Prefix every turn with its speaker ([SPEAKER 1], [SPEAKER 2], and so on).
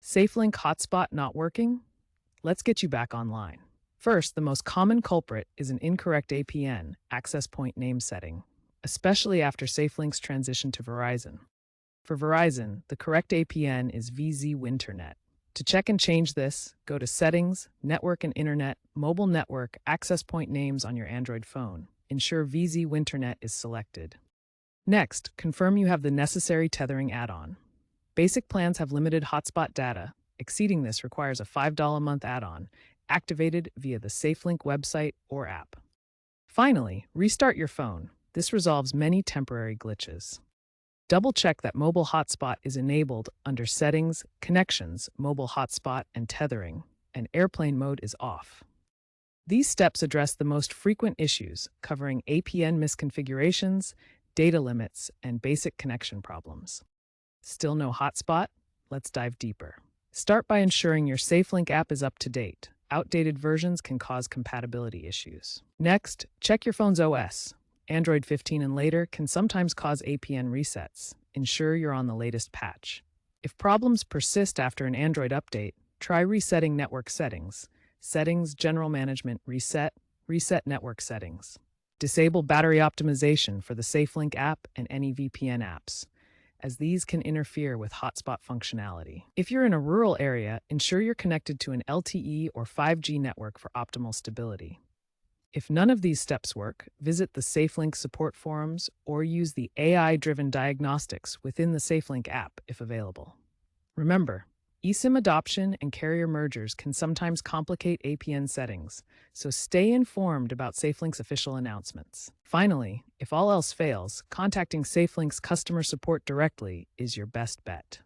[SPEAKER 1] SafeLink Hotspot not working? Let's get you back online. First, the most common culprit is an incorrect APN, access point name setting, especially after SafeLink's transition to Verizon. For Verizon, the correct APN is VZ Winternet. To check and change this, go to Settings, Network and Internet, Mobile Network, Access Point Names on your Android phone. Ensure VZ Winternet is selected. Next, confirm you have the necessary tethering add-on. Basic plans have limited hotspot data. Exceeding this requires a $5 a month add-on, activated via the SafeLink website or app. Finally, restart your phone. This resolves many temporary glitches. Double-check that mobile hotspot is enabled under Settings, Connections, Mobile Hotspot, and Tethering, and airplane mode is off. These steps address the most frequent issues, covering APN misconfigurations, data limits, and basic connection problems. Still no hotspot? Let's dive deeper. Start by ensuring your SafeLink app is up to date. Outdated versions can cause compatibility issues. Next, check your phone's OS. Android 15 and later can sometimes cause APN resets. Ensure you're on the latest patch. If problems persist after an Android update, try resetting network settings. Settings, General Management, Reset Network Settings. Disable battery optimization for the SafeLink app and any VPN apps, as these can interfere with hotspot functionality. If you're in a rural area, ensure you're connected to an LTE or 5G network for optimal stability. If none of these steps work, visit the SafeLink support forums or use the AI-driven diagnostics within the SafeLink app if available. Remember, eSIM adoption and carrier mergers can sometimes complicate APN settings, so stay informed about SafeLink's official announcements. Finally, if all else fails, contacting SafeLink's customer support directly is your best bet.